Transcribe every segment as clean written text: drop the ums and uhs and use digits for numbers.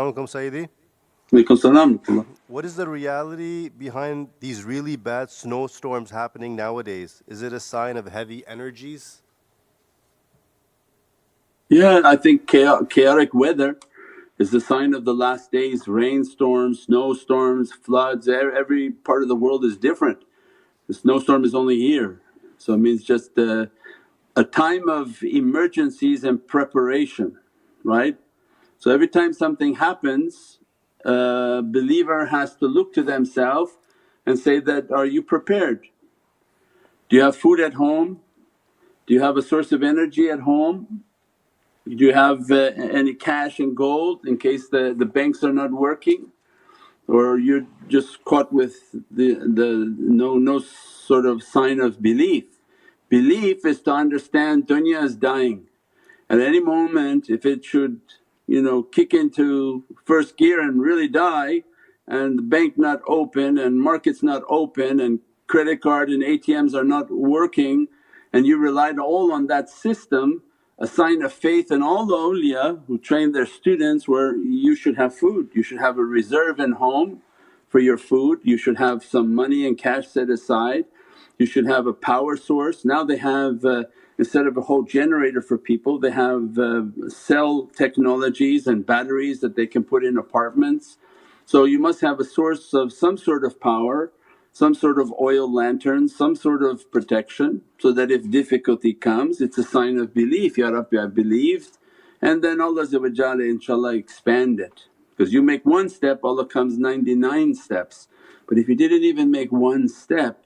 Alaikum Sayyidi. Walaikum salam. What is the reality behind these really bad snowstorms happening nowadays? Is it a sign of heavy energies? Yeah, I think chaotic weather is the sign of the last days. Rainstorms, snowstorms, floods, every part of the world is different. The snowstorm is only here, so it means just a time of emergencies and preparation, right? So every time something happens, a believer has to look to themselves and say that, are you prepared? Do you have food at home? Do you have a source of energy at home? Do you have any cash and gold in case the banks are not working? Or you're just caught with the no sort of sign of belief. Belief is to understand dunya is dying. At any moment if it should kick into first gear and really die, and the bank not open and markets not open and credit card and ATMs are not working, and you relied all on that system, a sign of faith in all the awliya who train their students where you should have food, you should have a reserve in home for your food, you should have some money and cash set aside, you should have a power source. Now they have instead of a whole generator for people, they have cell technologies and batteries that they can put in apartments. So you must have a source of some sort of power, some sort of oil lantern, some sort of protection, so that if difficulty comes it's a sign of belief, Ya Rabbi I believed, and then Allah inshaAllah expand it. Because you make one step, Allah comes 99 steps. But if you didn't even make one step,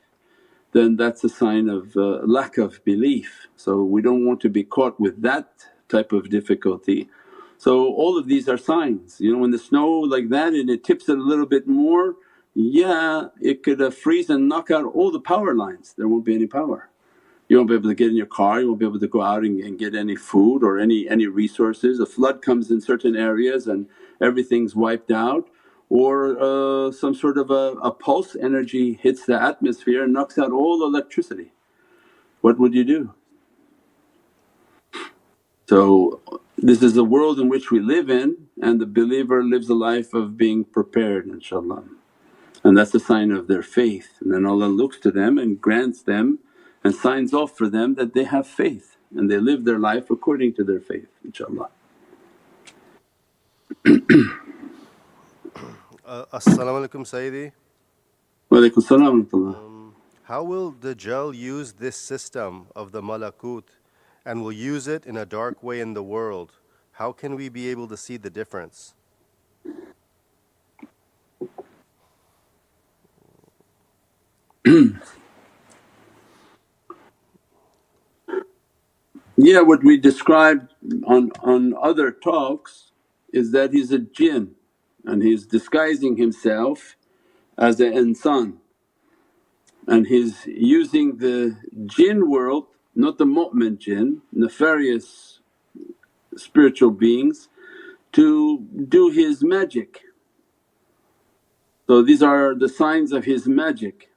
then that's a sign of lack of belief. So we don't want to be caught with that type of difficulty. So all of these are signs, when the snow like that and it tips it a little bit more, yeah it could freeze and knock out all the power lines, there won't be any power. You won't be able to get in your car, you won't be able to go out and get any food or any resources. A flood comes in certain areas and everything's wiped out, or some sort of a pulse energy hits the atmosphere and knocks out all electricity. What would you do? So this is the world in which we live in, and the believer lives a life of being prepared inshaAllah, and that's a sign of their faith. And then Allah looks to them and grants them and signs off for them that they have faith and they live their life according to their faith inshaAllah. As-salamu alaykum Sayyidi. Wa alaykum salam wa rahmatullah. How will Dajjal use this system of the malakut and will use it in a dark way in the world? How can we be able to see the difference? Yeah, what we described on other talks is that he's a jinn and he's disguising himself as an insan, and he's using the jinn world, not the mu'min jinn, nefarious spiritual beings, to do his magic. So these are the signs of his magic.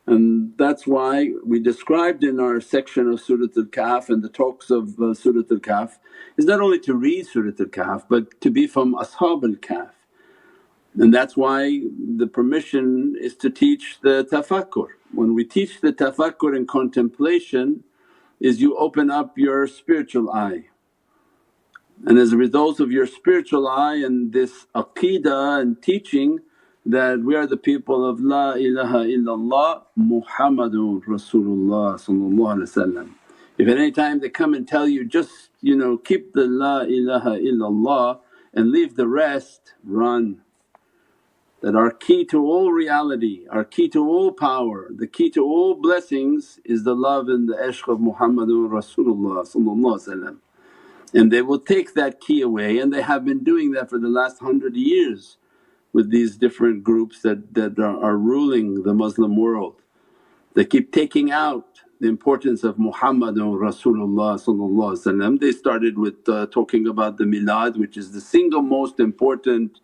And that's why we described in our section of Surat al-Kahf and the talks of Surat al-Kahf is not only to read Surat al-Kahf but to be from Ashab al-Kahf. And that's why the permission is to teach the tafakkur. When we teach the tafakkur and contemplation is you open up your spiritual eye, and as a result of your spiritual eye and this aqeedah and teaching that we are the people of La ilaha illallah Muhammadun Rasulullah. If at any time they come and tell you, just keep the La ilaha illallah and leave the rest, run. That our key to all reality, our key to all power, the key to all blessings is the love and the ishq of Muhammadun Rasulullah. And they will take that key away, and they have been doing that for the last 100 years with these different groups that are ruling the Muslim world. They keep taking out the importance of Muhammadun Rasulullah. They started with talking about the milad, which is the single most important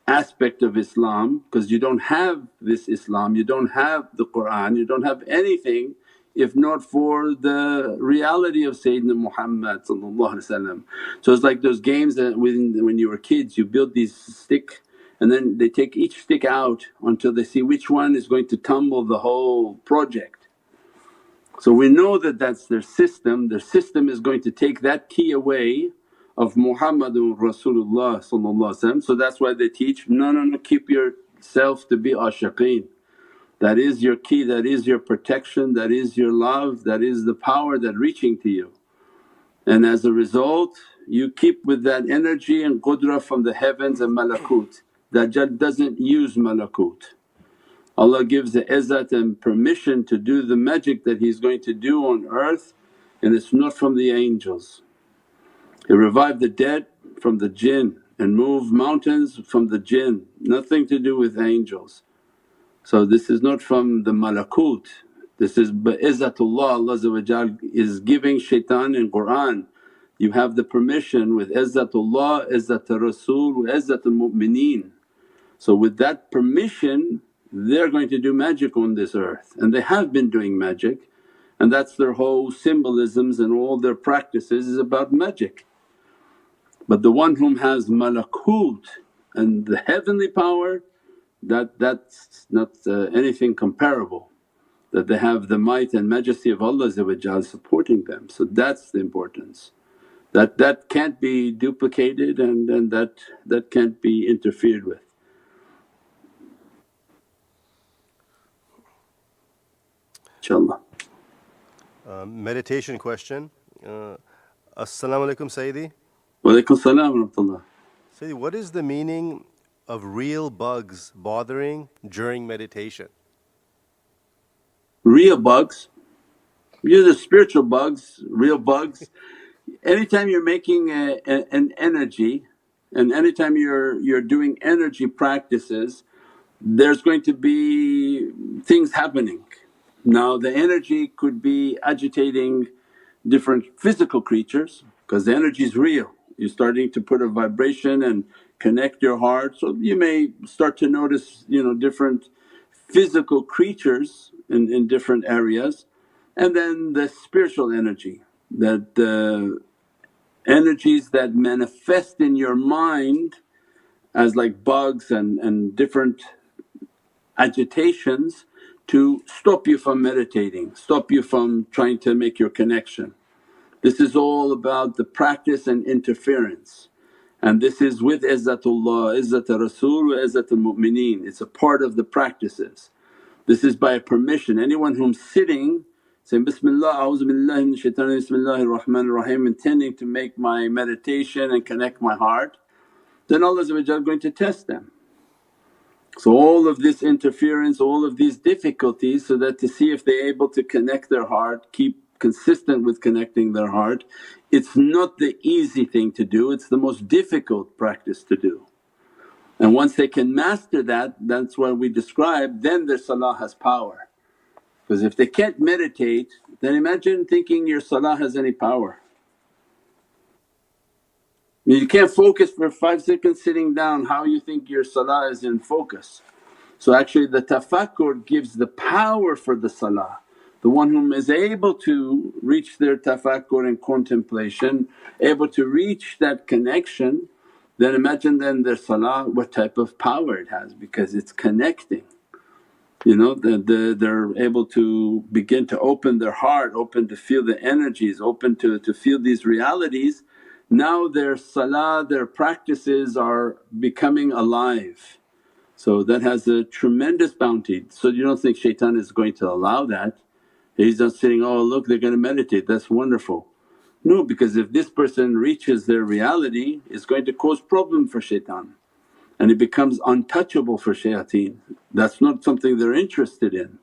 aspect of Islam, because you don't have this Islam, you don't have the Qur'an, you don't have anything, if not for the reality of Sayyidina Muhammad. So it's like those games that when you were kids you build these stick and then they take each stick out until they see which one is going to tumble the whole project. So we know that that's their system. Their system is going to take that key away of Muhammadun Rasulullah. So that's why they teach, no, keep yourself to be ashiqeen. That is your key, that is your protection, that is your love, that is the power that reaching to you. And as a result you keep with that energy and qudra from the heavens and malakut. Dajjal doesn't use malakut. Allah gives the izzat and permission to do the magic that he's going to do on earth, and it's not from the angels. He revived the dead from the jinn and moved mountains from the jinn, nothing to do with angels. So this is not from the malakut, this is bi'izzatullah. Allah is giving shaitan in Qur'an, you have the permission with izzatullah, izzat Rasul, izzat al-mu'mineen. So with that permission they're going to do magic on this earth, and they have been doing magic, and that's their whole symbolisms and all their practices is about magic. But the one whom has malakut and the heavenly power, that's not anything comparable, that they have the might and majesty of Allah supporting them. So that's the importance. That can't be duplicated and that can't be interfered with. InshaAllah. Meditation question. As-salamu alaykum Sayyidi. Wa alaykum salam wa rahmatullah. Sayyidi, what is the meaning of real bugs bothering during meditation? Real bugs, you're the spiritual bugs, real bugs. Anytime you're making an energy and anytime you're doing energy practices, there's going to be things happening. Now the energy could be agitating different physical creatures because the energy is real. You're starting to put a vibration and connect your heart, so you may start to notice different physical creatures in different areas. And then the spiritual energy, that the energies that manifest in your mind as like bugs and different agitations to stop you from meditating, stop you from trying to make your connection. This is all about the practice and interference, and this is with izzatullah, izzat Rasul wa izzat al-mu'mineen. It's a part of the practices. This is by permission. Anyone whom's sitting saying, Bismillah, a'udhu billahi minash shaitanir bismillahir rahmanir rahim, intending to make my meditation and connect my heart, then Allah going to test them. So all of this interference, all of these difficulties, so that to see if they're able to connect their heart, keep consistent with connecting their heart. It's not the easy thing to do, it's the most difficult practice to do. And once they can master that, that's what we describe, then their salah has power. Because if they can't meditate, then imagine thinking your salah has any power. You can't focus for 5 seconds sitting down, how you think your salah is in focus? So actually the tafakkur gives the power for the salah. The one whom is able to reach their tafakkur and contemplation, able to reach that connection, then imagine then their salah what type of power it has, because it's connecting. They're able to begin to open their heart, open to feel the energies, open to feel these realities. Now their salah, their practices are becoming alive. So that has a tremendous bounty. So you don't think shaitan is going to allow that. He's just saying, oh look, they're going to meditate, that's wonderful. No, because if this person reaches their reality, it's going to cause problem for shaitan and it becomes untouchable for shayateen. That's not something they're interested in.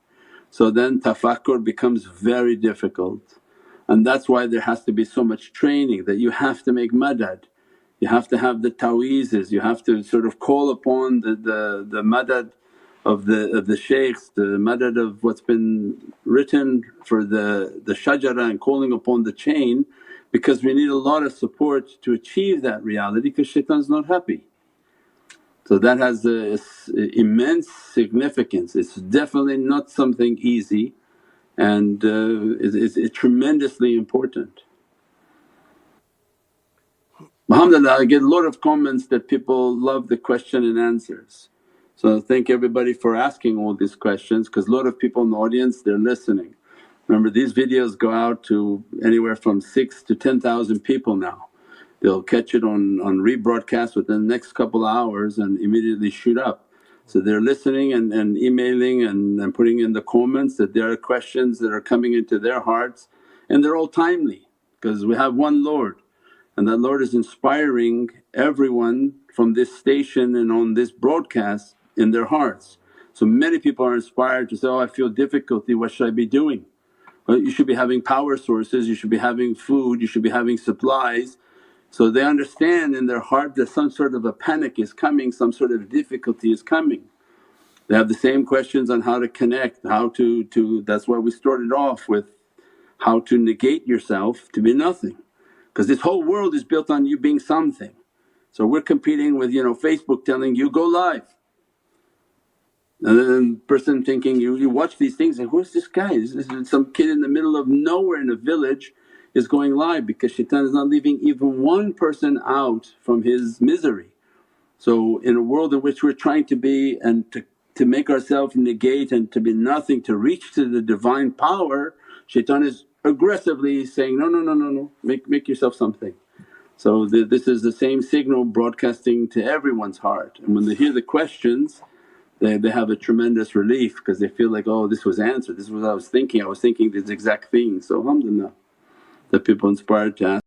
So then tafakkur becomes very difficult, and that's why there has to be so much training, that you have to make madad, you have to have the ta'weezes, you have to sort of call upon the madad of the shaykhs, the madad of what's been written for the shajara, and calling upon the chain, because we need a lot of support to achieve that reality, because shaitan's not happy. So that has immense significance. It's definitely not something easy, and it's tremendously important. Alhamdulillah, I get a lot of comments that people love the question and answers. So thank everybody for asking all these questions because a lot of people in the audience they're listening. Remember these videos go out to anywhere from 6 to 10,000 people now. They'll catch it on rebroadcast within the next couple of hours and immediately shoot up. So they're listening and emailing and putting in the comments that there are questions that are coming into their hearts, and they're all timely because we have one Lord, and that Lord is inspiring everyone from this station and on this broadcast in their hearts. So many people are inspired to say, oh I feel difficulty, what should I be doing? Well, you should be having power sources, you should be having food, you should be having supplies. So they understand in their heart that some sort of a panic is coming, some sort of difficulty is coming. They have the same questions on how to connect, how to that's why we started off with how to negate yourself to be nothing. Because this whole world is built on you being something. So we're competing with Facebook telling you go live. And then person thinking you watch these things and who's this guy? This is some kid in the middle of nowhere in a village is going live because shaitan is not leaving even one person out from his misery. So in a world in which we're trying to be and to make ourselves negate and to be nothing, to reach to the divine power, shaitan is aggressively saying, no, make yourself something. So this is the same signal broadcasting to everyone's heart, and when they hear the questions they have a tremendous relief because they feel like, oh this was answered, this is what I was thinking this exact thing. So alhamdulillah that people inspired to ask.